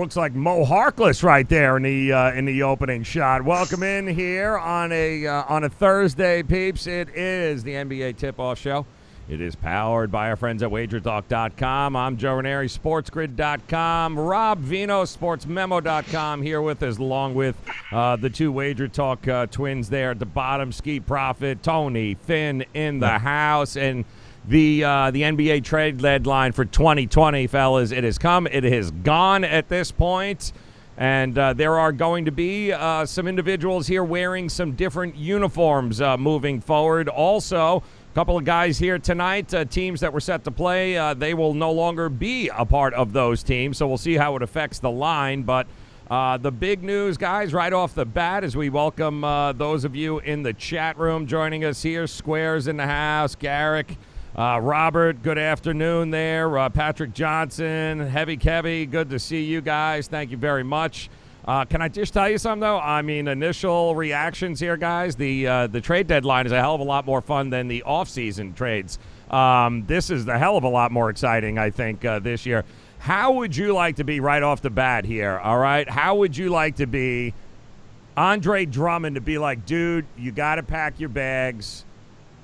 looks like Mo Harkless right there in the opening shot. Welcome in here on a Thursday, peeps. It is the NBA Tip-Off Show. It is powered by our friends at WagerTalk.com. I'm Joe Raineri, SportsGrid.com. Rob Vino, SportsMemo.com here with us, along with the two WagerTalk twins there at the bottom. Ski Profit, Tony, Finn in the house. And the NBA trade deadline for 2020, fellas, it has come. It has gone at this point. And there are going to be some individuals here wearing some different uniforms moving forward. Also, a couple of guys here tonight, teams that were set to play, they will no longer be a part of those teams, so we'll see how it affects the line. But the big news, guys, right off the bat, as we welcome those of you in the chat room joining us here. Squares in the house, Garrick, Robert, good afternoon there. Patrick Johnson, Heavy Kevy, good to see you guys. Thank you very much. Can I just tell you something, though? I mean, initial reactions here, guys. The trade deadline is a hell of a lot more fun than the off-season trades. This is a hell of a lot more exciting, I think, this year. How would you like to be right off the bat here, all right? How would you like to be Andre Drummond to be like, dude, you got to pack your bags.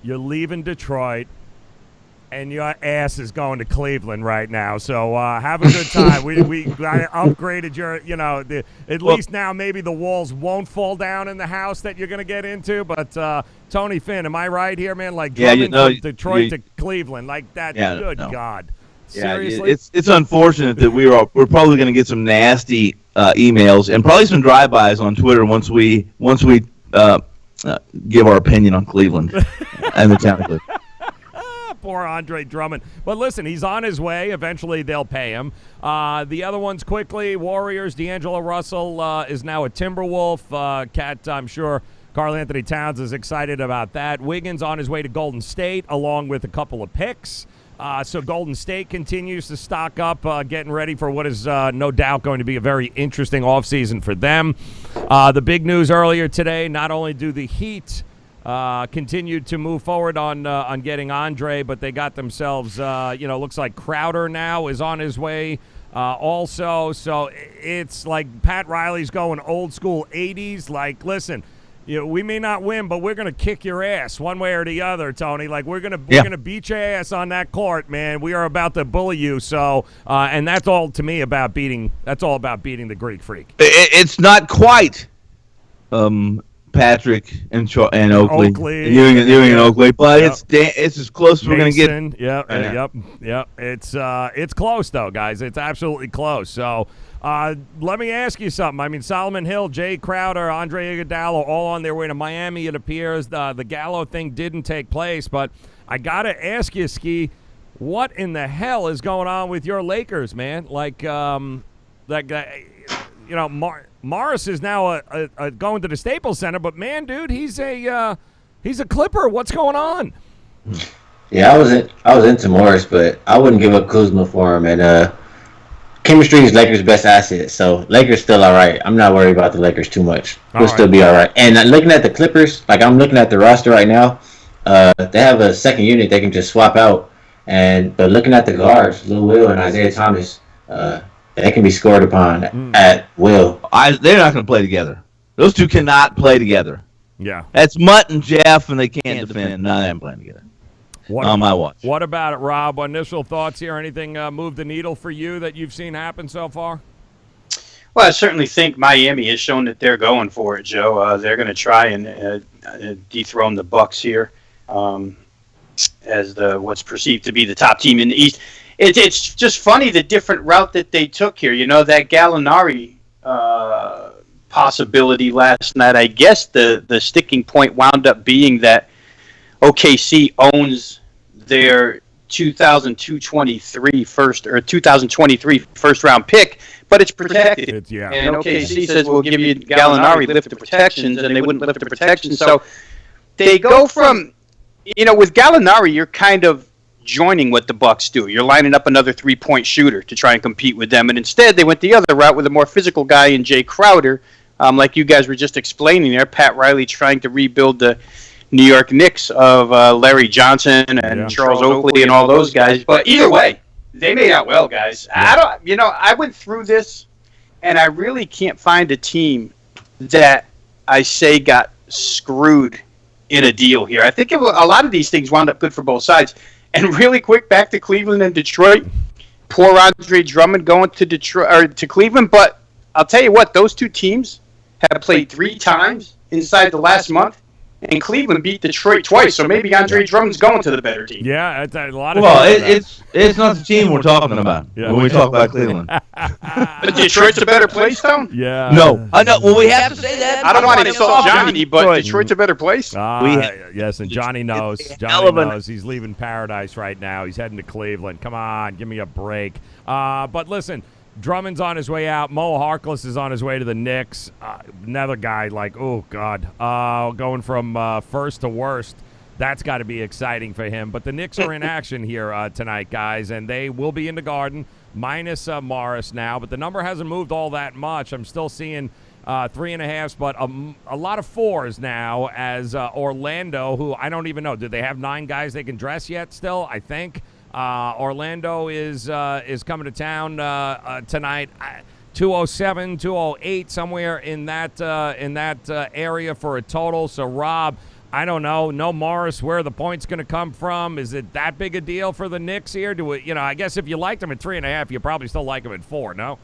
You're leaving Detroit. And your ass is going to Cleveland right now, so have a good time. we upgraded your, at least now maybe the walls won't fall down in the house that you're going to get into. But Tony Finn, am I right here, man? Like Drummond from Detroit to Cleveland, like that. Yeah, good God, seriously. It's unfortunate that we're probably going to get some nasty emails and probably some drive-bys on Twitter once we give our opinion on Cleveland and the town of Cleveland. Poor Andre Drummond. But listen, he's on his way. Eventually they'll pay him. The other ones quickly, Warriors, D'Angelo Russell is now a Timberwolf. Cat, I'm sure Karl Anthony Towns is excited about that. Wiggins on his way to Golden State along with a couple of picks. So Golden State continues to stock up, getting ready for what is no doubt going to be a very interesting offseason for them. The big news earlier today, not only do the Heat continued to move forward on getting Andre, but they got themselves, looks like Crowder now is on his way also. So it's like Pat Riley's going old school 80s. Like, listen, we may not win, but we're going to kick your ass one way or the other, Tony. Like, we're going to beat your ass on that court, man. We are about to bully you. So, and that's all to me about beating the Greek Freak. It's not quite Patrick and Oakley. And Ewing and Oakley, but it's as close as we're going to get. Yep. It's close though, guys. It's absolutely close. So let me ask you something. I mean, Solomon Hill, Jay Crowder, Andre Iguodala, all on their way to Miami. It appears the Gallo thing didn't take place, but I gotta ask you, Ski, what in the hell is going on with your Lakers, man? Like that guy, Morris is now going to the Staples Center, but man, dude, he's a Clipper. What's going on? Yeah, I was into Morris, but I wouldn't give up Kuzma for him. And chemistry is Lakers' best asset, so Lakers still all right. I'm not worried about the Lakers too much. We'll still be all right. And looking at the Clippers, like I'm looking at the roster right now, they have a second unit they can just swap out. But looking at the guards, Lil Will and Isaiah Thomas, they can be scored upon at will. They're not going to play together. Those two cannot play together. Yeah. That's Mutt and Jeff, and they can't defend. No, they ain't playing together. On my watch. What about it, Rob? Initial thoughts here? Anything move the needle for you that you've seen happen so far? Well, I certainly think Miami has shown that they're going for it, Joe. They're going to try and dethrone the Bucks here as what's perceived to be the top team in the East. It's just funny the different route that they took here. That Gallinari possibility last night. I guess the sticking point wound up being that OKC owns their 2023 first round pick, but it's protected. And OKC says we'll give you Gallinari, lift the protections, and they wouldn't lift the protections. So they go from, with Gallinari, you're kind of joining what the Bucks do. You're lining up another 3-point shooter to try and compete with them, and instead they went the other route with a more physical guy in Jay Crowder, like you guys were just explaining there. Pat Riley trying to rebuild the New York Knicks of Larry Johnson and Charles Oakley and all those guys. But either way, they made out well, guys. I went through this and I really can't find a team that I say got screwed in a deal here. I think a lot of these things wound up good for both sides. And really quick, back to Cleveland and Detroit. Poor Andre Drummond going to Detroit or to Cleveland, but I'll tell you what, those two teams have played 3 times inside the last month, and Cleveland beat Detroit twice. So maybe Andre Drummond's going to the better team. Yeah, it's a lot of. Well, it's not the team we're talking about when we talk about Cleveland. But Detroit's a better place, though? Yeah. No, I know. Well, we have to say that. I don't want to insult Johnny, but Detroit's a better place. Yes, and Johnny knows. Johnny knows he's leaving paradise right now. He's heading to Cleveland. Come on, give me a break. But listen. Drummond's on his way out. Mo Harkless is on his way to the Knicks. Another guy like, oh, God, going from first to worst. That's got to be exciting for him. But the Knicks are in action here tonight, guys, and they will be in the Garden, minus Morris now. But the number hasn't moved all that much. I'm still seeing 3.5s, but a lot of 4s now as Orlando, who I don't even know. Do they have 9 guys they can dress yet still, I think? Orlando is coming to town tonight. 207, 208, somewhere in that area for a total. So, Rob, I don't know. No Morris, where the point's going to come from? Is it that big a deal for the Knicks here? I guess if you liked them at 3.5, you probably still like them at 4. No.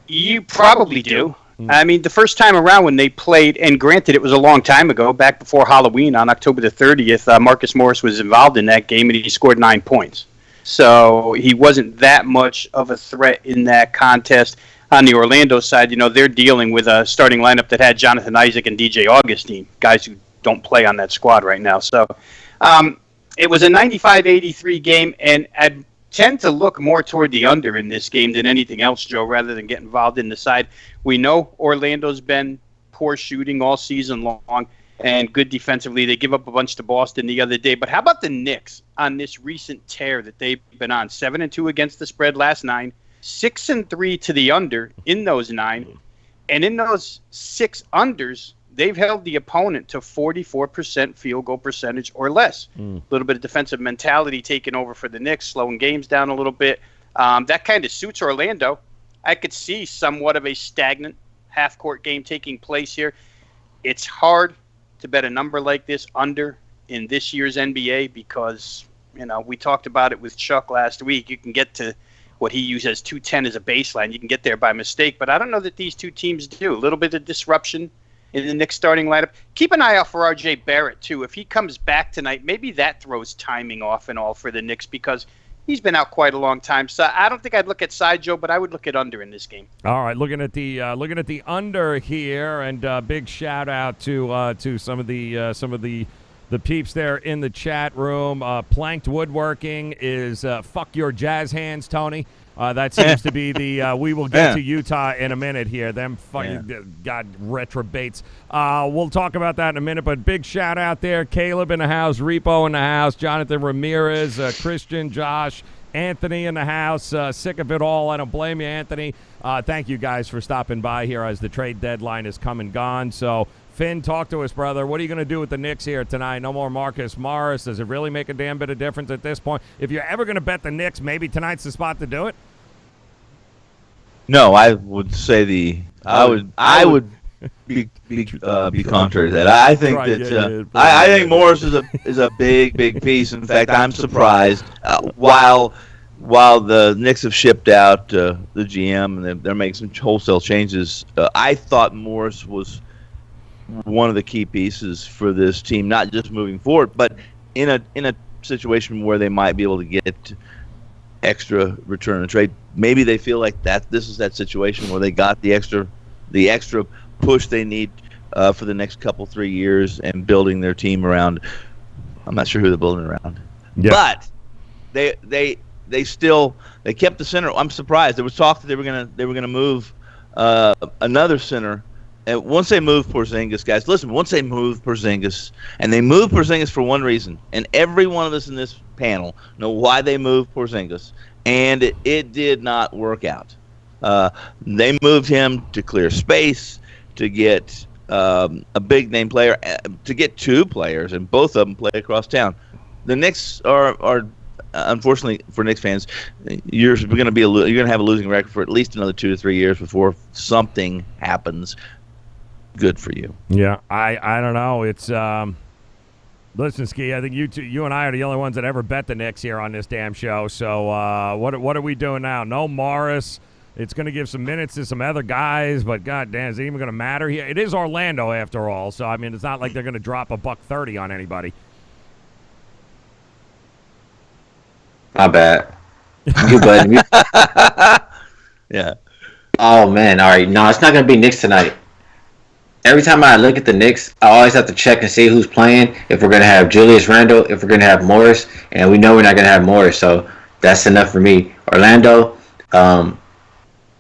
You probably do. I mean, the first time around when they played, and granted it was a long time ago, back before Halloween on October the 30th, Marcus Morris was involved in that game, and he scored 9 points. So he wasn't that much of a threat in that contest. On the Orlando side, they're dealing with a starting lineup that had Jonathan Isaac and DJ Augustine, guys who don't play on that squad right now. So it was a 95-83 game, and I'd tend to look more toward the under in this game than anything else, Joe, rather than get involved in the side. We know Orlando's been poor shooting all season long and good defensively. They give up a bunch to Boston the other day. But how about the Knicks on this recent tear that they've been on? 7-2 against the spread last 9, 6-3 to the under in those 9. And in those 6 unders, they've held the opponent to 44% field goal percentage or less. A little bit of defensive mentality taking over for the Knicks, slowing games down a little bit. That kind of suits Orlando. I could see somewhat of a stagnant half-court game taking place here. It's hard to bet a number like this under in this year's NBA because, we talked about it with Chuck last week. You can get to what he used as 210 as a baseline. You can get there by mistake, but I don't know that these two teams do. A little bit of disruption in the Knicks starting lineup. Keep an eye out for R.J. Barrett, too. If he comes back tonight, maybe that throws timing off and all for the Knicks because he's been out quite a long time. So I don't think I'd look at side, Joe, but I would look at under in this game. All right, looking at the under here, and big shout out to some of the peeps there in the chat room. Planked Woodworking is fuck your jazz hands, Tony. That seems to be the we will get to Utah in a minute here. Them fucking God retrobates. We'll talk about that in a minute, but big shout out there. Caleb in the house, Repo in the house, Jonathan Ramirez, Christian, Josh, Anthony in the house. Sick of it all. I don't blame you, Anthony. Thank you guys for stopping by here as the trade deadline is come and gone. So Finn, talk to us, brother. What are you going to do with the Knicks here tonight? No more Marcus Morris. Does it really make a damn bit of difference at this point? If you're ever going to bet the Knicks, maybe tonight's the spot to do it? No, I would say I would be contrary to that. I think I think Morris is a big piece. In fact, I'm surprised. While the Knicks have shipped out the GM and they're making some wholesale changes, I thought Morris was one of the key pieces for this team, not just moving forward, but in a situation where they might be able to get extra return on trade. Maybe they feel like this is that situation where they got the extra push they need for the next 3 years and building their team around. I'm not sure who they're building around, but they kept the center. I'm surprised. There was talk that they were gonna move another center. And once they moved Porzingis, guys, listen, once they moved Porzingis, and they moved Porzingis for one reason, and every one of us in this panel know why they moved Porzingis, and it did not work out. They moved him to clear space, to get a big-name player, to get 2 players, and both of them play across town. The Knicks are unfortunately for Knicks fans, you're going to have a losing record for at least another 2 to 3 years before something happens good for you. Yeah, I don't know. It's listen, Ski. I think you and I are the only ones that ever bet the Knicks here on this damn show. So what are we doing now? No Morris. It's going to give some minutes to some other guys, but goddamn, is it even going to matter here? It is Orlando after all, so I mean, it's not like they're going to drop $130 on anybody. My bad. You button me. Yeah. Oh man, all right. No, it's not gonna be Knicks tonight. Every time I look at the Knicks, I always have to check and see who's playing. If we're gonna have Julius Randle, if we're gonna have Morris, and we know we're not gonna have Morris, so that's enough for me. Orlando,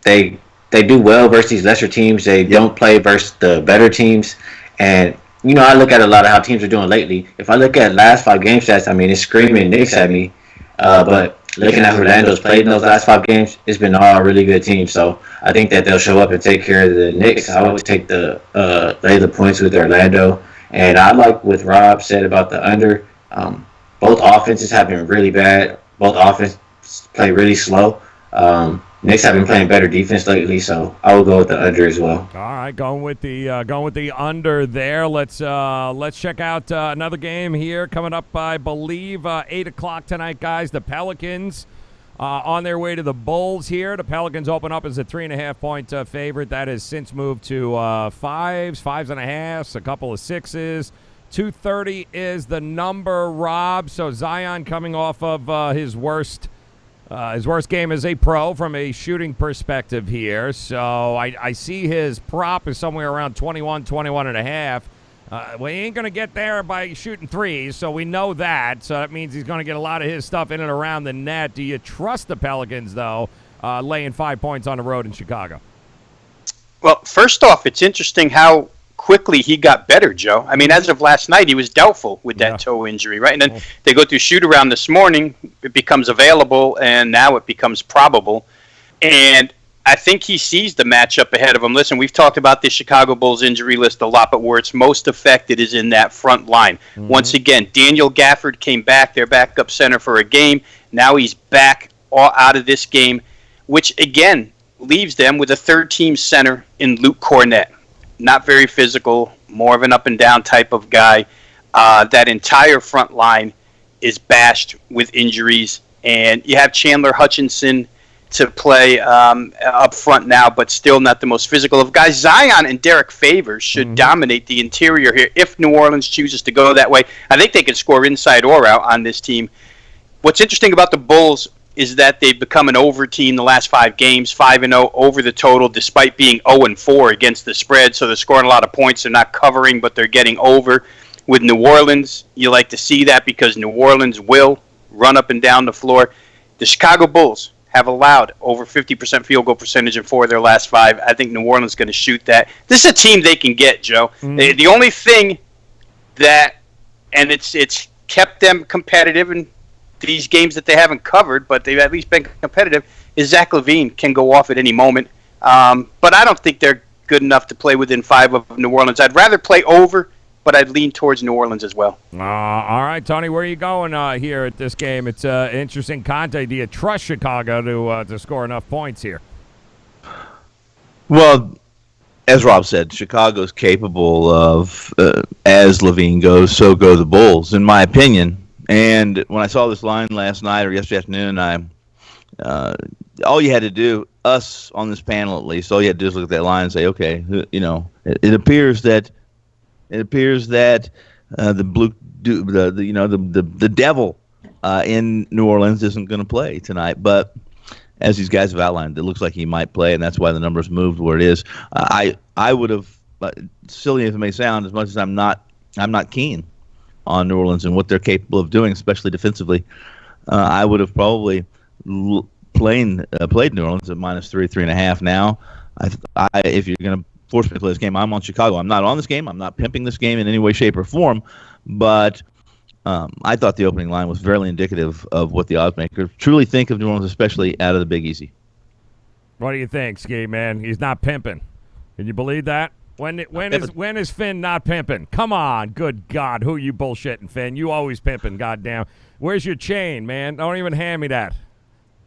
they do well versus these lesser teams. They don't play versus the better teams, and I look at a lot of how teams are doing lately. If I look at last 5 game stats, I mean, it's screaming Knicks at me. But looking at Orlando's played in those last 5 games, it's been all really good teams. So I think that they'll show up and take care of the Knicks. I would take lay the points with Orlando. And I like what Rob said about the under. Both offenses have been really bad. Both offenses play really slow. Knicks have been playing better defense lately, so I will go with the under as well. All right, going with the under there. Let's check out another game here coming up. I believe 8:00 tonight, guys. The Pelicans on their way to the Bulls here. The Pelicans open up as a 3.5-point favorite. That has since moved to 5s, 5.5s, a couple of 6s. 230 is the number, Rob. So Zion coming off of his worst game as a pro from a shooting perspective here. So I see his prop is somewhere around 21 and a half. Well, he ain't going to get there by shooting threes, so we know that. So that means he's going to get a lot of his stuff in and around the net. Do you trust the Pelicans, though, laying 5 points on the road in Chicago? Well, first off, it's interesting how quickly he got better, Joe. I mean, as of last night, he was doubtful with that toe injury, right? And then they go through shoot-around this morning. It becomes available, and now it becomes probable. And I think he sees the matchup ahead of him. Listen, we've talked about the Chicago Bulls injury list a lot, but where it's most affected is in that front line. Mm-hmm. Once again, Daniel Gafford came back, their backup center for a game. Now he's back out of this game, which, again, leaves them with a third-team center in Luke Cornett. Not very physical, more of an up-and-down type of guy. That entire front line is bashed with injuries. And you have Chandler Hutchinson to play up front now, but still not the most physical of guys. Zion and Derek Favors should dominate the interior here if New Orleans chooses to go that way. I think they can score inside or out on this team. What's interesting about the Bulls is that they've become an over team the last 5 games, 5-0 over the total, despite being 0-4 against the spread. So they're scoring a lot of points. They're not covering, but they're getting over. With New Orleans, you like to see that because New Orleans will run up and down the floor. The Chicago Bulls have allowed over 50% field goal percentage in 4 of their last 5. I think New Orleans is going to shoot that. This is a team they can get, Joe. The only thing that, and it's kept them competitive and these games that they haven't covered, but they've at least been competitive, is Zach LaVine can go off at any moment. But I don't think they're good enough to play within 5 of New Orleans. I'd rather play over, but I'd lean towards New Orleans as well. All right, Tony, where are you going here at this game? It's an interesting content. Do you trust Chicago to score enough points here? Well, as Rob said, Chicago's capable of, as LaVine goes, so go the Bulls, in my opinion. And when I saw this line last night or yesterday afternoon, all you had to do, us on this panel at least, all you had to do is look at that line and say, okay, it appears that the devil in New Orleans isn't going to play tonight. But as these guys have outlined, it looks like he might play, and that's why the numbers moved where it is. I would have, silly as it may sound, as much as I'm not keen on New Orleans and what they're capable of doing, especially defensively, I would have probably played New Orleans at -3, 3.5. Now, if you're going to force me to play this game, I'm on Chicago. I'm not on this game. I'm not pimping this game in any way, shape, or form. But I thought the opening line was fairly indicative of what the odds makers truly think of New Orleans, especially out of the Big Easy. What do you think, Ski, man? He's not pimping. Can you believe that? When is Finn not pimping? Come on, good God, who you bullshitting, Finn? You always pimping, goddamn. Where's your chain, man? Don't even hand me that.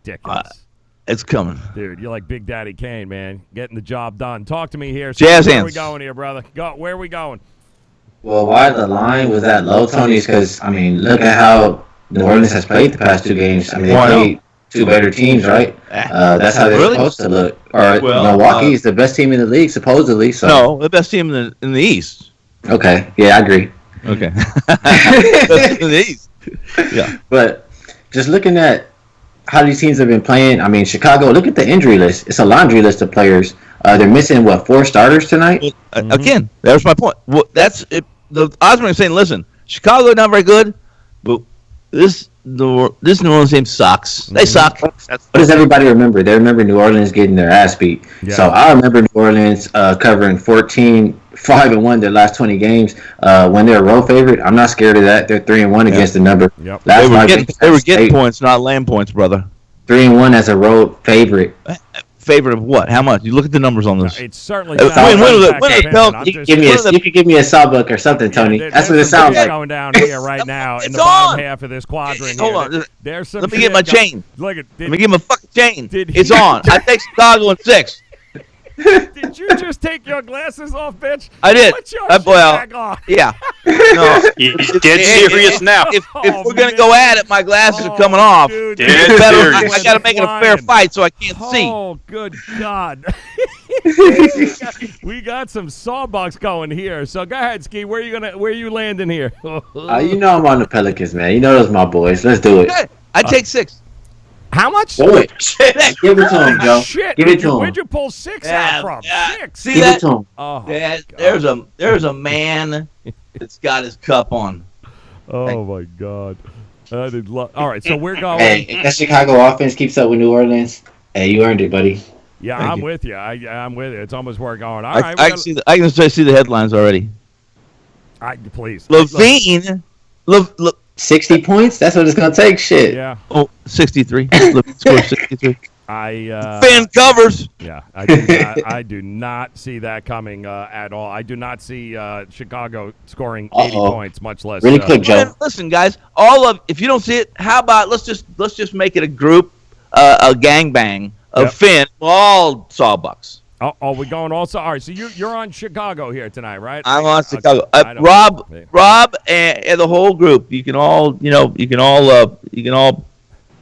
Dickus. It's coming. Dude, you're like Big Daddy Kane, man. Getting the job done. Talk to me here. Jazz Where hands. are we going here, brother? Where are we going? Well, why the line was that low, Tony, is because, I mean, look at how New Orleans has played the past 2 games. I mean, they played 2 better teams, right? That's how they're supposed to look. Or Milwaukee is the best team in the league, supposedly. So. No, the best team in the East. Okay. Yeah, I agree. Okay. Best in the East. Yeah. But just looking at how these teams have been playing, I mean, Chicago, look at the injury list. It's a laundry list of players. They're missing, 4 starters tonight? Again, that was my point. Well, that's it. The Osborne is saying, listen, Chicago not very good, but this New Orleans team sucks. They suck. What does everybody remember? They remember New Orleans getting their ass beat. Yeah. So I remember New Orleans covering 5-1 their last 20 games when they're a road favorite. I'm not scared of that. They're 3-1 against the number. Yep. They were getting points, not land points, brother. 3-1 as a road favorite. Favorite of what? How much? You look at the numbers on this. It's certainly. You could give me a sawbuck or something, Tony. That's what it sounds like. Going down here right now in the bottom half of this quadrant. Hold on. There's some. Let me get my chain. Look at. Let me get my fucking chain. It's on. I take Chicago in 6. Did you just take your glasses off, bitch? I did. Put your shit back on. Yeah. No. He's dead serious now. If we're going to go at it, my glasses are coming off. Dude, I got to make it a fair fight so I can't see. Oh, good God. we got some sawbucks going here. So go ahead, Ski. Where you landing here? You know I'm on the Pelicans, man. You know those my boys. Let's do it. I take 6. How much? Do it. Give it to him, Joe. Shit. Give it to him. Where'd you pull 6 out from? 6. See Give that? it to him. Oh, there's a man that's got his cup on. Oh my God. All right, so we're going. Hey, if that Chicago offense keeps up with New Orleans, hey, you earned it, buddy. Yeah, I'm with you. I'm with you. It's almost where we're going. All right, I can see the headlines already. Please. Levine. 60 points? That's what it's going to take? Shit. Yeah. Oh, 63. Score 63. Fan covers. Yeah, I do not see that coming at all. I do not see Chicago scoring 80 points, much less. Really quick, Joe. Listen, guys. If you don't see it, how about let's just make it a group, a gangbang of Finn, all Sawbucks. Oh, we going also? All right, so you're on Chicago here tonight, right? I'm on Chicago. Rob, and the whole group. You can all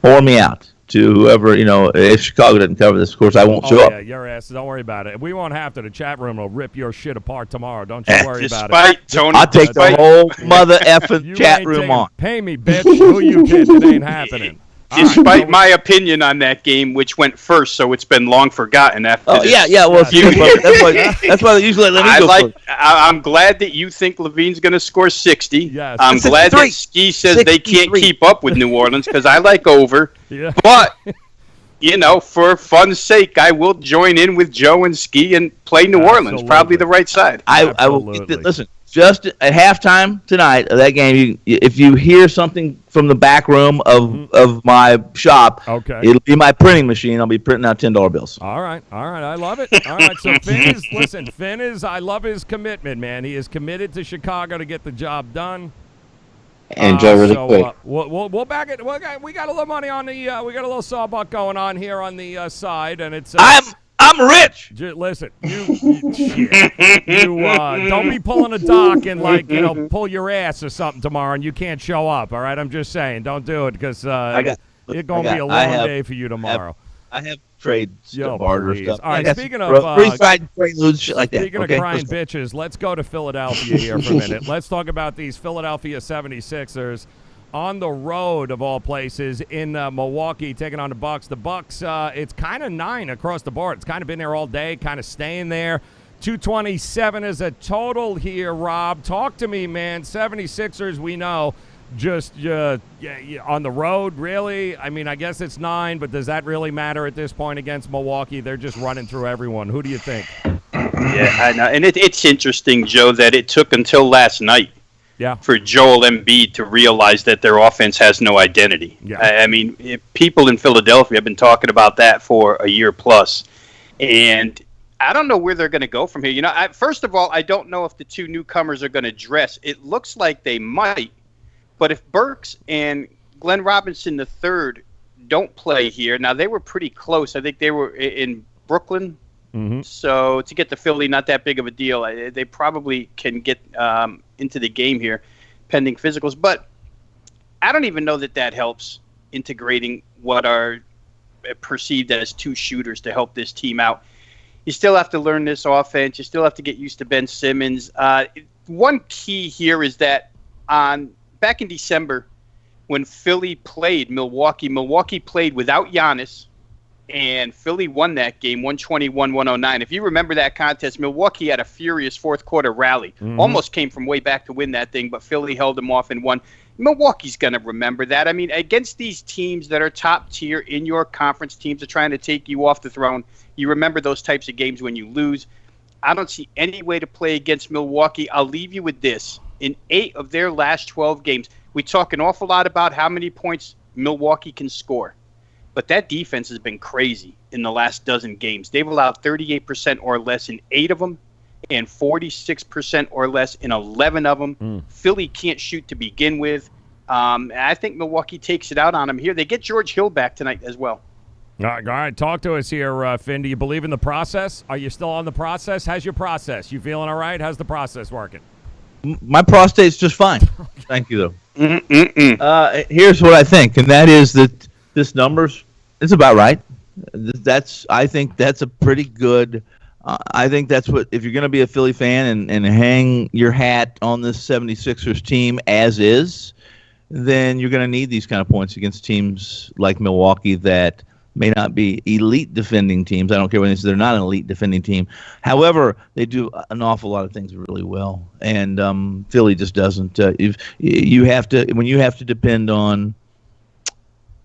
pour me out to whoever, if Chicago doesn't cover this. Of course, I won't show up. Yeah, your ass. Don't worry about it. We won't have to. The chat room will rip your shit apart tomorrow. Don't you worry about it. Tony. I'll take the whole mother effing chat room on. Pay me, bitch. Who you kidding? It ain't happening. Despite my opinion on that game, which went first, so it's been long forgotten after. Oh, this. yeah. Well, that's why they usually let me go first. I'm glad that you think Levine's going to score 60. Yes. I'm glad that Ski says 63. They can't keep up with New Orleans because I like over. Yeah. But, for fun's sake, I will join in with Joe and Ski and play New Orleans. Probably the right side. I will. Listen. Just at halftime tonight of that game, if you hear something from the back room of my shop, it'll be my printing machine. I'll be printing out $10 bills. All right. I love it. All right, so Finn is, I love his commitment, man. He is committed to Chicago to get the job done. And Joe, really quick. We'll back it. We got a little money on the. We got a little sawbuck going on here on the side, and it's. I'm rich. Listen, you don't be pulling a doc and pull your ass or something tomorrow, and you can't show up. All right, I'm just saying, don't do it because it's gonna be a long day for you tomorrow. I have trade barter stuff. All right, speaking of free-side preludes, shit like that. Speaking of crying bitches, let's go to Philadelphia here for a minute. Let's talk about these Philadelphia 76ers. On the road, of all places, in Milwaukee, taking on the Bucks. The Bucks, it's kind of 9 across the board. It's kind of been there all day, kind of staying there. 227 is a total here, Rob. Talk to me, man. 76ers, we know, just on the road, really? I mean, I guess it's 9, but does that really matter at this point against Milwaukee? They're just running through everyone. Who do you think? Yeah, I know. And it's interesting, Joe, that it took until last night. Yeah. For Joel Embiid to realize that their offense has no identity. Yeah. I mean, people in Philadelphia have been talking about that for a year plus. And I don't know where they're going to go from here. First of all, I don't know if the two newcomers are going to dress. It looks like they might, but if Burks and Glenn Robinson III don't play here, now they were pretty close. I think they were in Brooklyn, so to get to Philly, not that big of a deal. They probably can get into the game here, pending physicals. But I don't even know that helps integrating what are perceived as two shooters to help this team out. You still have to learn this offense. You still have to get used to Ben Simmons. One key here is that back in December when Philly played Milwaukee played without Giannis, and Philly won that game 121-109. If you remember that contest, Milwaukee had a furious fourth quarter rally. Almost came from way back to win that thing, but Philly held them off and won. Milwaukee's going to remember that. I mean, against these teams that are top tier in your conference, teams are trying to take you off the throne, you remember those types of games when you lose. I don't see any way to play against Milwaukee. I'll leave you with this. In 8 of their last 12 games, we talk an awful lot about how many points Milwaukee can score. But that defense has been crazy in the last dozen games. They've allowed 38% or less in 8 of them and 46% or less in 11 of them. Philly can't shoot to begin with. I think Milwaukee takes it out on them here. They get George Hill back tonight as well. All right, talk to us here, Finn. Do you believe in the process? Are you still on the process? How's your process? You feeling all right? How's the process working? My prostate's just fine. Thank you, though. Here's what I think, and that is that this number's it's about right. I think that's a pretty good. I think that's what, if you're going to be a Philly fan and hang your hat on this 76ers team as is, then you're going to need these kind of points against teams like Milwaukee that may not be elite defending teams. I don't care what they're not an elite defending team. However, they do an awful lot of things really well, and Philly just doesn't. You have to depend on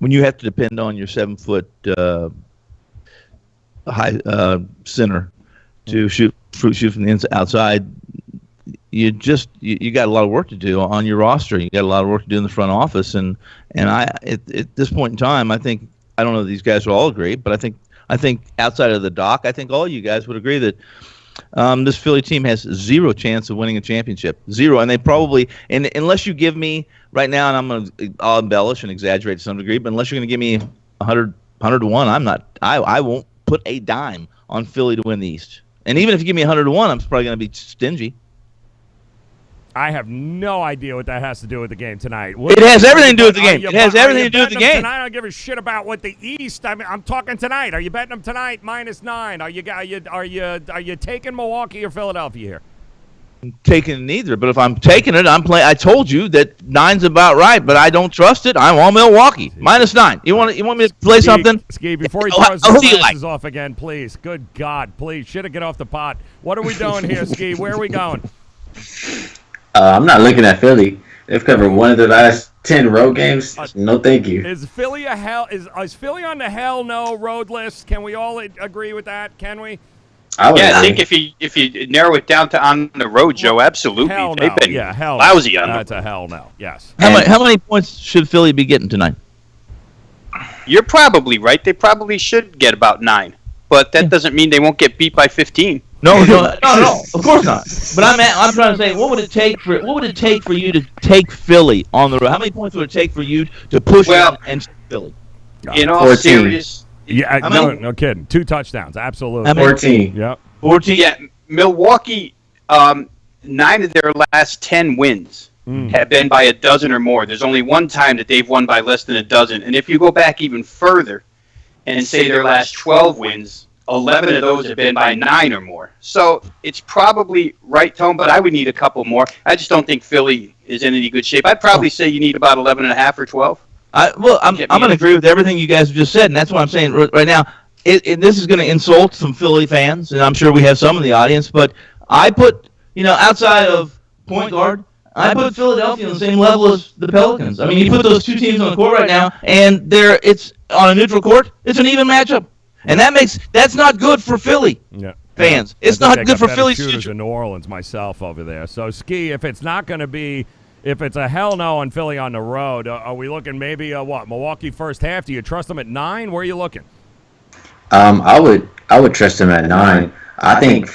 your 7-foot high center to shoot from the outside. You got a lot of work to do on your roster. You got a lot of work to do in the front office, and at this point in time, I don't know if these guys will all agree, but I think outside of the doc, I think all you guys would agree that this Philly team has zero chance of winning a championship. Zero, and they probably, and unless you give me right now, and I'll embellish and exaggerate to some degree, but unless you're going to give me 100 to 1, I won't put a dime on Philly to win the East. And even if you give me 100 to 1, I'm probably going to be stingy. I have no idea what that has to do with the game tonight. It has everything to do with the game. It has everything to do with the game. Tonight, I don't give a shit about what the East. I'm talking tonight. Are you betting them tonight -9? Are you taking Milwaukee or Philadelphia here? I'm taking neither, but if I'm taking it, I'm playing. I told you that 9's about right, but I don't trust it. I'm on Milwaukee -9. You want me to play something? Ski, before he throws his glasses off again, please. Good God, please. Should have get off the pot. What are we doing here, Ski? Where are we going? I'm not looking at Philly. They've covered one of their last 10 road games. No, thank you. Is Philly is Philly on the hell no road list? Can we all agree with that? Can we? I think if you narrow it down to on the road, Joe, absolutely. Hell no. They've been hell lousy no. on That's a hell no. Yes. How many points should Philly be getting tonight? You're probably right. They probably should get about 9, but that doesn't mean they won't get beat by 15. No, of course not. But I'm trying to say, what would it take for you to take Philly on the road? How many points would it take for you to push and Philly? In all seriousness, yeah, no kidding. 2 touchdowns, absolutely. 14. Yep. 14. Yeah, Milwaukee. 9 of their last 10 wins have been by a dozen or more. There's only one time that they've won by less than a dozen, and if you go back even further and say their last 12 wins, 11 of those have been by 9 or more. So it's probably right, Tone, but I would need a couple more. I just don't think Philly is in any good shape. I'd probably say you need about 11.5 or 12. I'm going to agree with everything you guys have just said, and that's what I'm saying right now. This is going to insult some Philly fans, and I'm sure we have some in the audience, but I put, outside of point guard, I put Philadelphia on the same level as the Pelicans. I mean, you put those two teams on the court right now, and it's on a neutral court. It's an even matchup. And that's not good for Philly fans. It's not good for Philly's future. In New Orleans myself over there. So, Ski, if it's not going to be, if it's a hell no on Philly on the road, are we looking maybe Milwaukee first half? Do you trust them at 9? Where are you looking? I would trust them at 9. I think.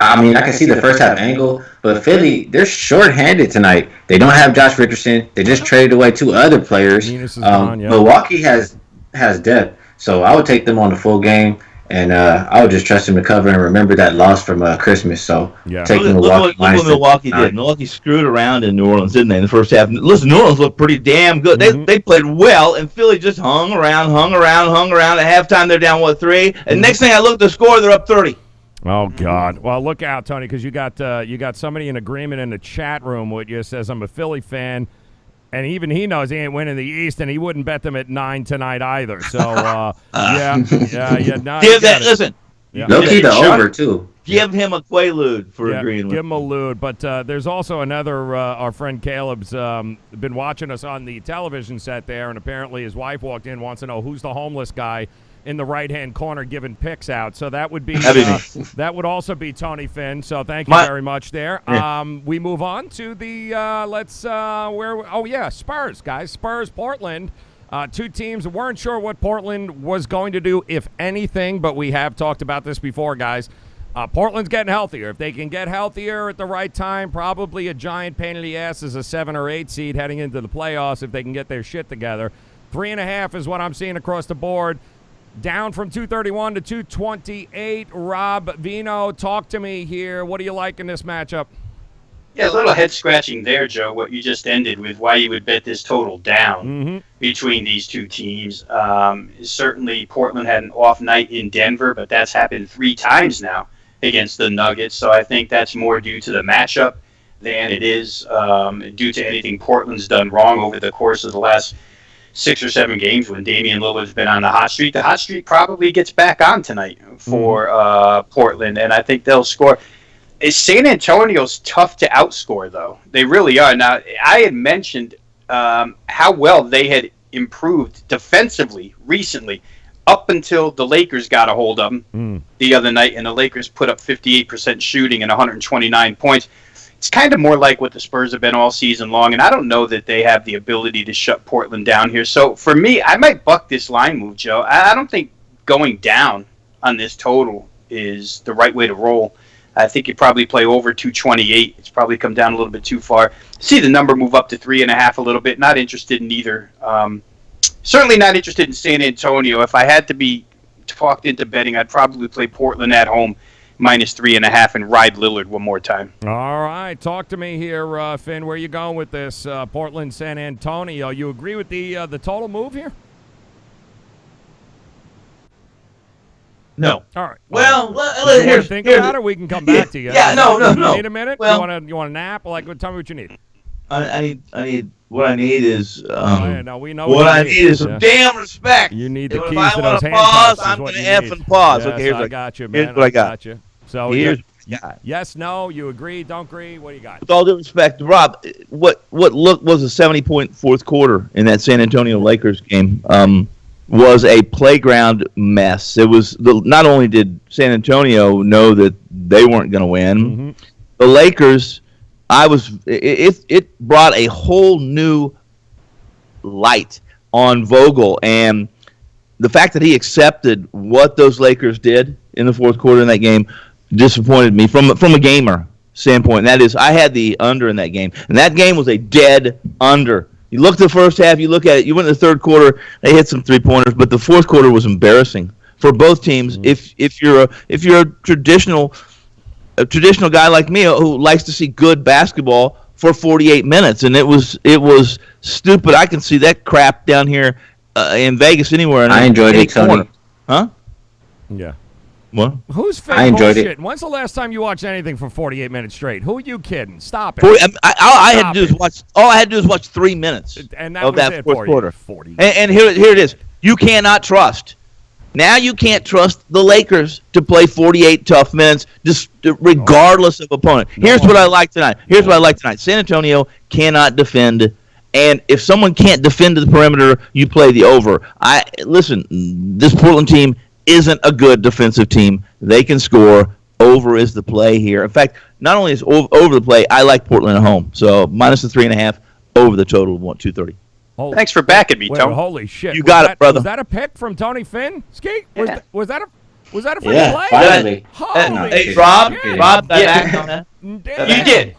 I mean, I can see the first half angle, but Philly, they're short-handed tonight. They don't have Josh Richardson. They just traded away 2 other players. Milwaukee has depth, so I would take them on the full game, and I would just trust them to cover and remember that loss from Christmas. So take them look what Milwaukee did. Milwaukee screwed around in New Orleans, didn't they, in the first half? Listen, New Orleans looked pretty damn good. They played well, and Philly just hung around. At halftime, they're down, 3? And next thing I look at the score, they're up 30. Oh God! Well, look out, Tony, because you got somebody in agreement in the chat room with you. Says I'm a Philly fan, and even he knows he ain't winning the East, and he wouldn't bet them at 9 tonight either. So yeah. No, listen. Yeah. They'll keep the over too. Give him a quaalude for agreeing with. Give him a lude. But there's also another. Our friend Caleb's been watching us on the television set there, and apparently his wife walked in, wants to know who's the homeless guy in the right-hand corner giving picks out. So that would be that would also be Tony Finn. So thank you very much there. Yeah. We move on to the Spurs, guys. Spurs, Portland. 2 teams weren't sure what Portland was going to do, if anything, but we have talked about this before, guys. Portland's getting healthier. If they can get healthier at the right time, probably a giant pain in the ass as a 7 or 8 seed heading into the playoffs if they can get their shit together. 3.5 is what I'm seeing across the board. Down from 231 to 228. Rob Vino, talk to me here. What do you like in this matchup? Yeah, a little head-scratching there, Joe, what you just ended with, why you would bet this total down between these 2 teams. Certainly, Portland had an off night in Denver, but that's happened 3 times now against the Nuggets, so I think that's more due to the matchup than it is due to anything Portland's done wrong over the course of the last 6 or 7 games when Damian Lillard's been on the hot streak. The hot streak probably gets back on tonight for Portland, and I think they'll score. San Antonio's tough to outscore, though. They really are. Now, I had mentioned how well they had improved defensively recently up until the Lakers got a hold of them the other night, and the Lakers put up 58% shooting and 129 points. It's kind of more like what the Spurs have been all season long, and I don't know that they have the ability to shut Portland down here. So for me, I might buck this line move, Joe. I don't think going down on this total is the right way to roll. I think you probably play over 228. It's probably come down a little bit too far. See the number move up to 3.5 a little bit. Not interested in either. Certainly not interested in San Antonio. If I had to be talked into betting, I'd probably play Portland at home -3.5 and ride Lillard one more time. All right, talk to me here, Finn. Where you going with this Portland, San Antonio? You agree with the total move here? No. All right. Well, here's think about it. We can come back to you. Yeah, no. Need a minute? Well, you want a nap? Like, tell me what you need. I need what I need is we know what I need is some damn respect. You need the keys if to those handcuffs. I'm going to F and pause. Yes, Okay, here's I got you, man. Here's what I got. You. So yes, no, you agree, don't agree. What do you got? With all due respect, Rob, what was a 70-point fourth quarter in that San Antonio Lakers game was a playground mess. It was not only did San Antonio know that they weren't going to win, the Lakers. It brought a whole new light on Vogel, and the fact that he accepted what those Lakers did in the fourth quarter in that game disappointed me from a gamer standpoint. And that is, I had the under in that game, and that game was a dead under. You look at the first half, you look at it, you went in the third quarter, they hit some 3-pointers, but the fourth quarter was embarrassing for both teams. If you're a traditional guy like me who likes to see good basketball for 48 minutes, and it was stupid. I can see that crap down here in Vegas anywhere. I enjoyed it, Tony. Huh? Yeah. What? Who's fake I enjoyed bullshit? it. When's the last time you watched anything for 48 minutes straight? Who are you kidding? Stop it. All I had to do is watch 3 minutes and that of was that it fourth for quarter. You. 40. And here it is. You cannot trust. Now you can't trust the Lakers to play 48 tough minutes, just regardless of opponent. Here's what I like tonight. San Antonio cannot defend, and if someone can't defend to the perimeter, you play the over. Listen, this Portland team isn't a good defensive team. They can score. Over is the play here. In fact, not only is over the play, I like Portland at home. So minus the 3.5, over the total of 230. Thanks for backing me, Tony. Holy shit. You got it, brother. Was that a pick from Tony Finn? Ski? Was that a Was that a free Yeah, play? finally. Holy Hey, shit. Rob, got back on that. Damn. You did.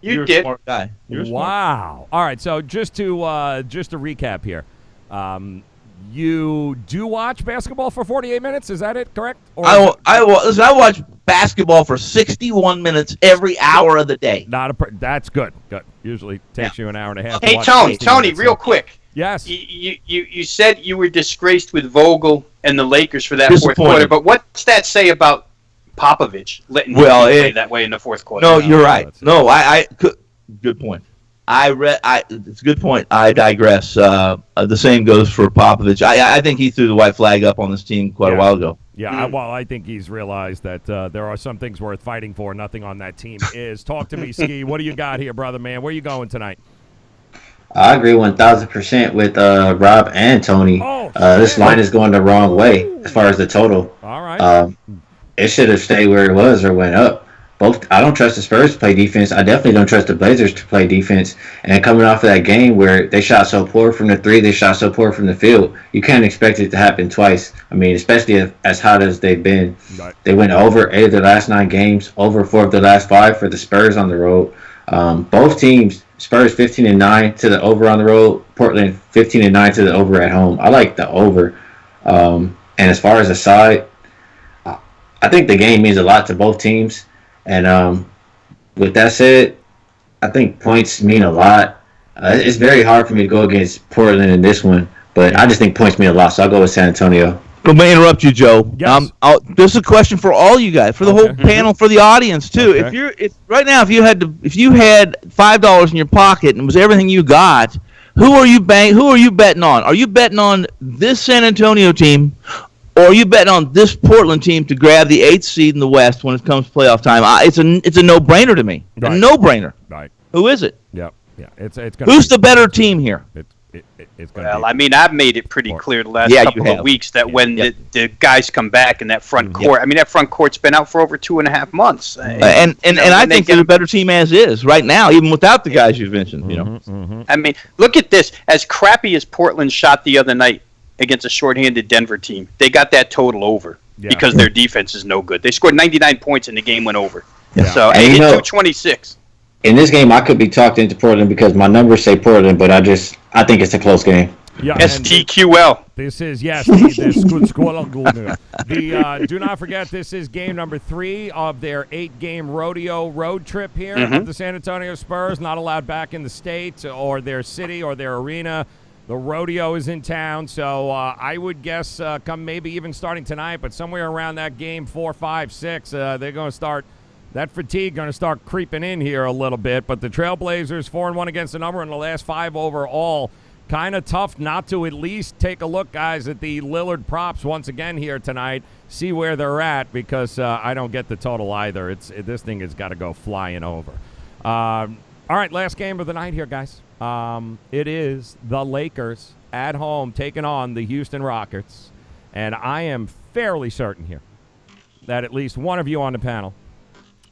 You're You a did. smart guy. You're a smart Wow. All right, so just to recap here. You do watch basketball for 48 minutes, is that it, correct? Or listen, I watch basketball for 61 minutes every hour of the day. That's good. Good. Usually takes you an hour and a half. to Hey, watch Tony, 60 Tony, minutes, real so- quick. Yes. You said you were disgraced with Vogel and the Lakers for that fourth Disappointed. quarter, but what's that say about Popovich letting him play that way in the fourth quarter? No, you're right. that's it. No, good point. It's a good point. I digress. The same goes for Popovich. I think he threw the white flag up on this team quite a while ago. Yeah, I think he's realized that there are some things worth fighting for. Nothing on that team is. Talk to me, Ski. What do you got here, brother, man? Where you going tonight? I agree 1,000% with Rob and Tony. This line is going the wrong way as far as the total. All right. It should have stayed where it was or went up. I don't trust the Spurs to play defense. I definitely don't trust the Blazers to play defense. And coming off of that game where they shot so poor from the three, they shot so poor from the field, you can't expect it to happen twice. I mean, especially as hot as they've been. Right. They went over 8 of their last 9 games, over 4 of the last 5 for the Spurs on the road. Both teams, Spurs 15-9 to the over on the road, Portland 15-9 to the over at home. I like the over. And as far as the side, I think the game means a lot to both teams. And with that said, I think points mean a lot. It's very hard for me to go against Portland in this one, but I just think points mean a lot, so I'll go with San Antonio. Let me interrupt you, Joe. Yes. This is a question for all you guys, for the whole panel, for the audience too. Okay. If you had $5 in your pocket and it was everything you got, who are you betting on? Are you betting on this San Antonio team? Or are you betting on this Portland team to grab the 8th seed in the West when it comes to playoff time? It's a no-brainer to me. Right. A no-brainer. Right. Who is it? Yeah. It's gonna. Who's the better team here? It's gonna. Well, I mean, I've made it pretty clear the last Yeah, you couple of have. weeks that when the guys come back in that front court, I mean, that front court's been out for over 2.5 months. And I think they're a better team as is right now, even without the guys you've mentioned. You know. I mean, look at this. As crappy as Portland shot the other night against a shorthanded Denver team, they got that total over because their defense is no good. They scored 99 points and the game went over. Yeah. So And they you hit know- 226. In this game, I could be talked into Portland because my numbers say Portland, but I think it's a close game. Yeah. and STQL. This is do not forget, this is game number 3 of their 8-game rodeo road trip here of the San Antonio Spurs. Not allowed back in the state or their city or their arena. The rodeo is in town, so I would guess come maybe even starting tonight, but somewhere around that game 4, 5, 6, they're going to start. That fatigue going to start creeping in here a little bit. But the Trailblazers 4-1 against the number in the last 5 overall. Kind of tough not to at least take a look, guys, at the Lillard props once again here tonight. See where they're at because I don't get the total either. This thing has got to go flying over. All right, last game of the night here, guys. It is the Lakers at home taking on the Houston Rockets. And I am fairly certain here that at least one of you on the panel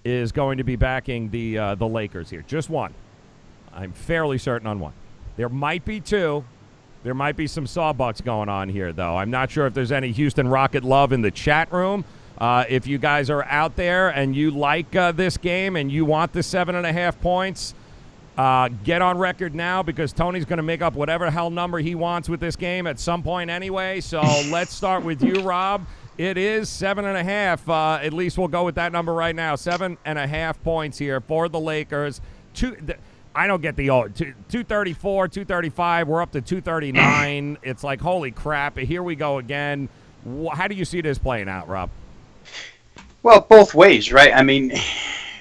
is going to be backing the Lakers here. Just one. I'm fairly certain on one. There might be 2. There might be some sawbucks going on here, though. I'm not sure if there's any Houston Rocket love in the chat room. If you guys are out there and you like this game and you want the 7.5 points, get on record now because Tony's going to make up whatever hell number he wants with this game at some point anyway. So let's start with you, Rob. It is 7.5. At least we'll go with that number right now. 7.5 points here for the Lakers. I don't get the 234, 235. We're up to 239. It's like, holy crap. Here we go again. How do you see this playing out, Rob? Well, both ways, right? I mean,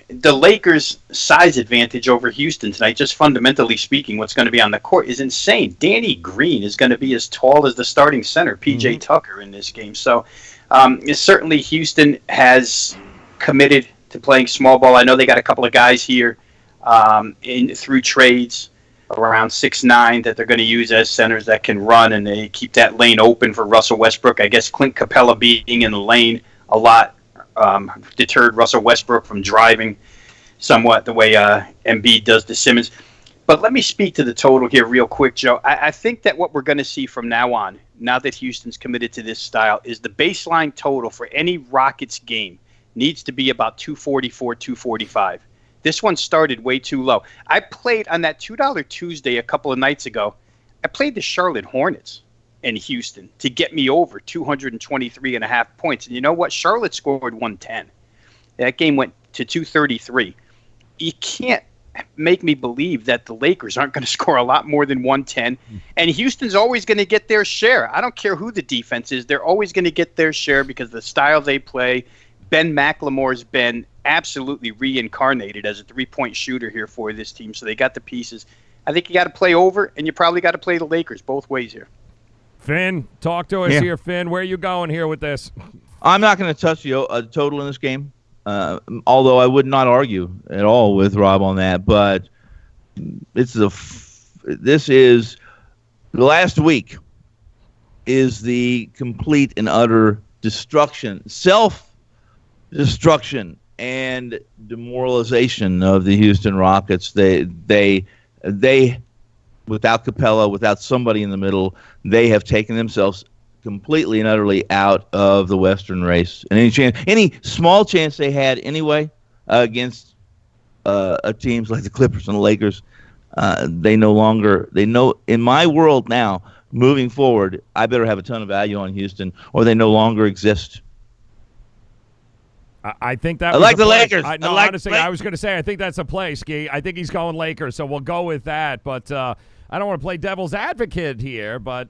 the Lakers' size advantage over Houston tonight, just fundamentally speaking, what's going to be on the court is insane. Danny Green is going to be as tall as the starting center, P.J. Tucker, in this game. So certainly Houston has committed to playing small ball. I know they got a couple of guys here through trades around 6'9" that they're going to use as centers that can run, and they keep that lane open for Russell Westbrook. I guess Clint Capella being in the lane a lot deterred Russell Westbrook from driving somewhat the way Embiid does to Simmons. But let me speak to the total here real quick, Joe. I think that what we're going to see from now on, now that Houston's committed to this style, is the baseline total for any Rockets game needs to be about 244, 245. This one started way too low. I played on that $2 Tuesday a couple of nights ago. I played the Charlotte Hornets in Houston to get me over 223.5 points. And you know what? Charlotte scored 110. That game went to 233. You can't make me believe that the Lakers aren't going to score a lot more than 110. And Houston's always going to get their share. I don't care who the defense is. They're always going to get their share because of the style they play. Ben McLemore's been absolutely reincarnated as a three-point shooter here for this team. So they got the pieces. I think you got to play over, and you probably got to play the Lakers both ways here. Finn, talk to us here, Finn. Where are you going here with this? I'm not going to touch the total in this game, although I would not argue at all with Rob on that. But this is the last week is the complete and utter destruction, self-destruction, and demoralization of the Houston Rockets. They without Capella, without somebody in the middle, they have taken themselves completely and utterly out of the Western race. And any small chance they had anyway against teams like the Clippers and the Lakers, they know. In my world now, moving forward, I better have a ton of value on Houston, or they no longer exist. I think that I like the Lakers. Honestly, I was going to say I think that's a play, Ski. I think he's going Lakers, so we'll go with that. But I don't want to play devil's advocate here. But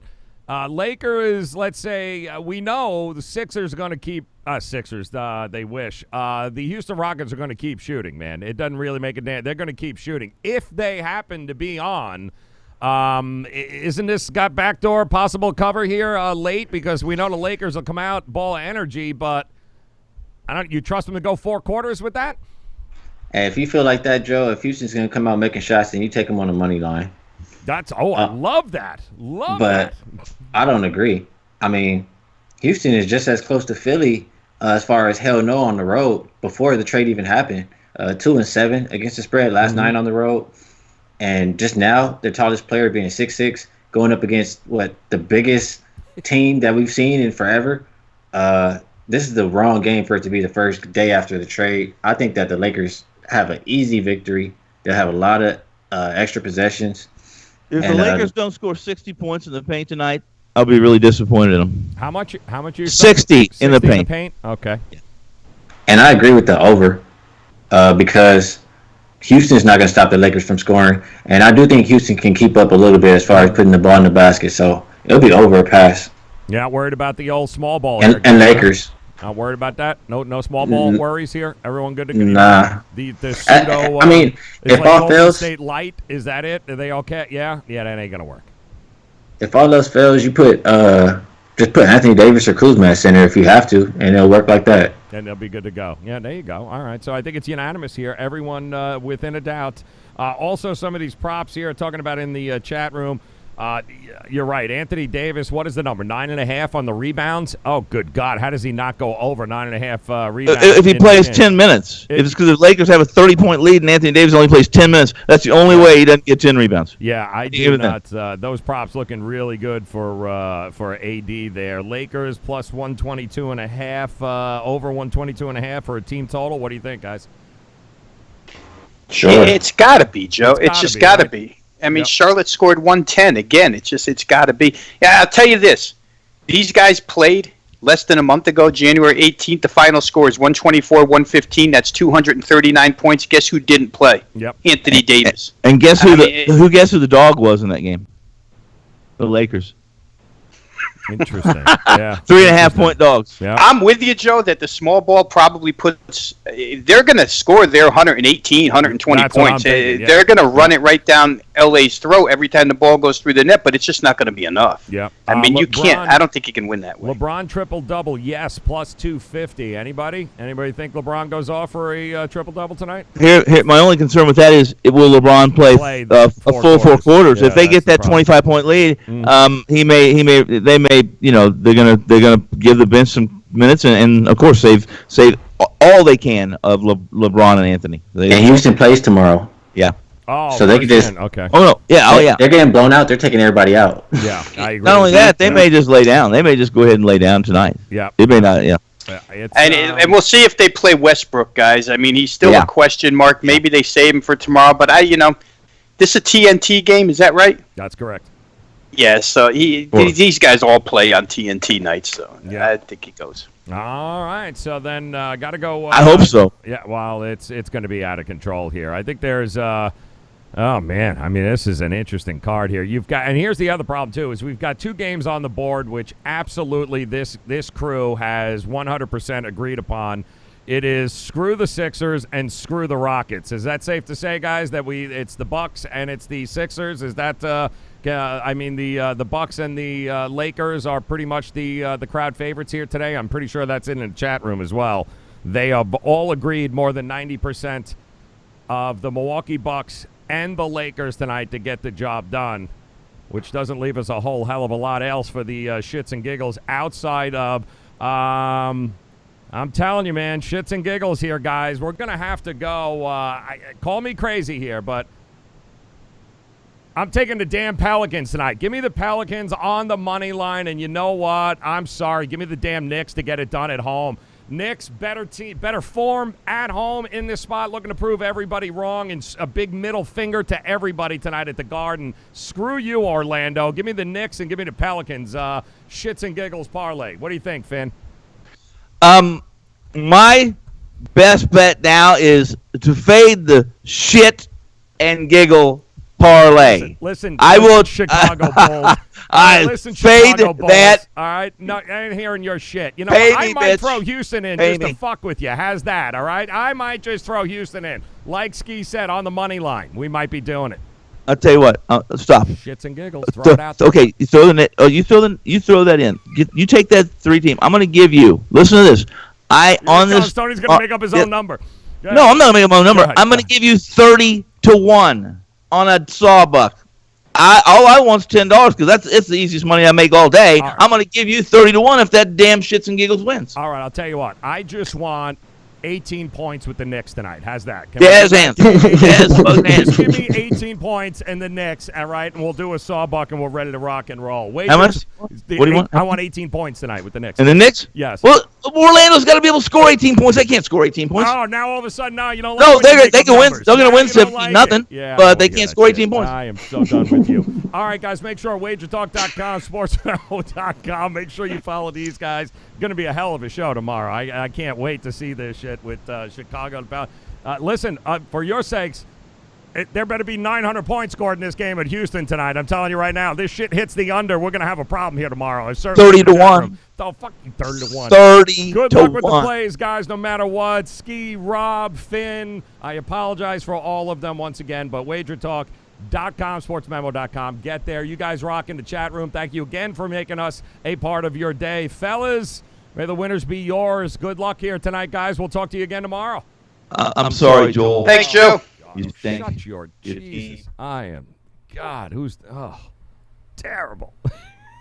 Lakers, let's say we know the Sixers are going to keep Sixers. They wish the Houston Rockets are going to keep shooting. Man, it doesn't really make a damn. They're going to keep shooting if they happen to be on. Isn't this got backdoor possible cover here late? Because we know the Lakers will come out ball of energy, but. You trust them to go 4 quarters with that? And if you feel like that, Joe, if Houston's going to come out making shots, then you take them on the money line. I love that. But I don't agree. I mean, Houston is just as close to Philly as far as hell no on the road before the trade even happened. 2-7 against the spread last night on the road. And just now, their tallest player being 6'6", going up against, the biggest team that we've seen in forever. This is the wrong game for it to be the first day after the trade. I think that the Lakers have an easy victory. They'll have a lot of extra possessions. If the Lakers don't score 60 points in the paint tonight, I'll be really disappointed in them. How much are you 60 in the paint. Okay. And I agree with the over because Houston's not going to stop the Lakers from scoring. And I do think Houston can keep up a little bit as far as putting the ball in the basket. So it'll be over a pass. You're not worried about the old small ball and Lakers. Not worried about that? No small ball worries here? Everyone good to go? Nah. The pseudo... I mean, if like all fails... State Light, is that it? Are they okay? Yeah, that ain't going to work. If all else fails, you put just put Anthony Davis or Kuzma at center if you have to, and it'll work like that. And they'll be good to go. Yeah, there you go. All right, so I think it's unanimous here. Everyone within a doubt. Also, some of these props here talking about in the chat room. You're right. Anthony Davis, what is the number? 9.5 on the rebounds? Oh, good God. How does he not go over 9.5 rebounds? If he plays 10 minutes. If it's because the Lakers have a 30-point lead and Anthony Davis only plays 10 minutes, that's the only way he doesn't get 10 rebounds. Yeah, I do not. Those props looking really good for AD there. Lakers plus 122.5, over 122.5 for a team total. What do you think, guys? Sure. It's got to be, Joe. It's just got to be. I mean, Charlotte scored 110. Again, it's got to be. Yeah, I'll tell you this. These guys played less than a month ago, January 18th. The final score is 124-115. That's 239 points. Guess who didn't play? Yep. Anthony Davis. And guess who the dog was in that game? The Lakers. Interesting. Yeah. 3.5-point dogs. Yeah. I'm with you, Joe, that the small ball probably puts – they're going to score their 118, 120 That's what points. I'm thinking, yeah. They're going to run it right down L.A.'s throat every time the ball goes through the net, but it's just not going to be enough. Yeah. I mean, you can't – I don't think you can win that way. LeBron triple-double, yes, plus 250. Anybody think LeBron goes off for a triple-double tonight? Here, my only concern with that is, will LeBron play a full 4 quarters? Yeah, if they get that 25-point lead, they may, they're gonna give the bench some minutes, and of course save all they can of LeBron and Anthony. And Houston plays tomorrow. Yeah. Oh, so they could just. Okay. Oh no, yeah. They're getting blown out. They're taking everybody out. Yeah, I agree. Not only that, they may just lay down. They may just go ahead and lay down tonight. Yeah. It may not. Yeah. And we'll see if they play Westbrook, guys. I mean, he's still a question mark. Maybe they save him for tomorrow. But this is a TNT game. Is that right? That's correct. Yeah. So these guys all play on TNT nights. So yeah. I think he goes. All right. So then got to go. I hope so. Yeah. Well, it's going to be out of control here. I think there's. Oh man, I mean, this is an interesting card here. And here's the other problem too: is we've got two games on the board, which absolutely this crew has 100% agreed upon. It is screw the Sixers and screw the Rockets. Is that safe to say, guys? That it's the Bucks and it's the Sixers? Is that? I mean, the Bucks and the Lakers are pretty much the crowd favorites here today. I'm pretty sure that's in the chat room as well. They have all agreed more than 90% of the Milwaukee Bucks and the Lakers tonight to get the job done, which doesn't leave us a whole hell of a lot else for the shits and giggles outside of, I'm telling you, man, shits and giggles here, guys. We're going to have to go, call me crazy here, but I'm taking the damn Pelicans tonight. Give me the Pelicans on the money line, and you know what? I'm sorry. Give me the damn Knicks to get it done at home. Knicks, better team, better form at home in this spot, looking to prove everybody wrong, and a big middle finger to everybody tonight at the Garden. Screw you, Orlando. Give me the Knicks and give me the Pelicans. Shits and giggles parlay. What do you think, Finn? My best bet now is to fade the shit and giggle parlay. Listen, I will Chicago Bulls. Listen, fade Chicago Bulls. that. All right, no, I ain't hearing your shit. You know, Pay I me, might bitch. throw Houston in Pay just to fuck with you. How's that? All right, I might just throw Houston in, like Ski said, on the money line. We might be doing it. I'll tell you what. Stop. Shits and giggles. Throw it out there. Okay, you throw the net. Oh, you throw that in. You take that 3-team. I'm going to give you. Listen to this. Tony's going to make up his own number. No, I'm not going to make up my own number. I'm going to give you 30-1 on a sawbuck. All I want's $10 because it's the easiest money I make all day. All right. I'm going to give you 30-1 if that damn shits and giggles wins. All right, I'll tell you what. I just want 18 points with the Knicks tonight. How's that? Yes, hands. Just give me 18 points and the Knicks, all right, and we'll do a sawbuck and we're ready to rock and roll. How much? What do you want? I want 18 points tonight with the Knicks. And the Knicks? Yes. Well, Orlando's got to be able to score 18 points. They can't score 18 points. Oh, now all of a sudden, no, you don't like No, they can win. They're going to win 17-0, yeah, but they can't score 18 points. I am so done with you. All right, guys, make sure WagerTalk.com, SportsMemo.com. Make sure you follow these guys. Going to be a hell of a show tomorrow. I can't wait to see this shit with Chicago. Listen, for your sakes, there better be 900 points scored in this game at Houston tonight. I'm telling you right now, this shit hits the under. We're going to have a problem here tomorrow. 30-1. Oh, fuck you, 30-1. 30-1. Good luck with the plays, guys, no matter what. Ski, Rob, Finn, I apologize for all of them once again, but WagerTalk.com, SportsMemo.com. Get there. You guys rock in the chat room. Thank you again for making us a part of your day. Fellas, may the winners be yours. Good luck here tonight, guys. We'll talk to you again tomorrow. I'm sorry, Joel. Thanks, Joe. Shut your Jesus. I am. God, terrible.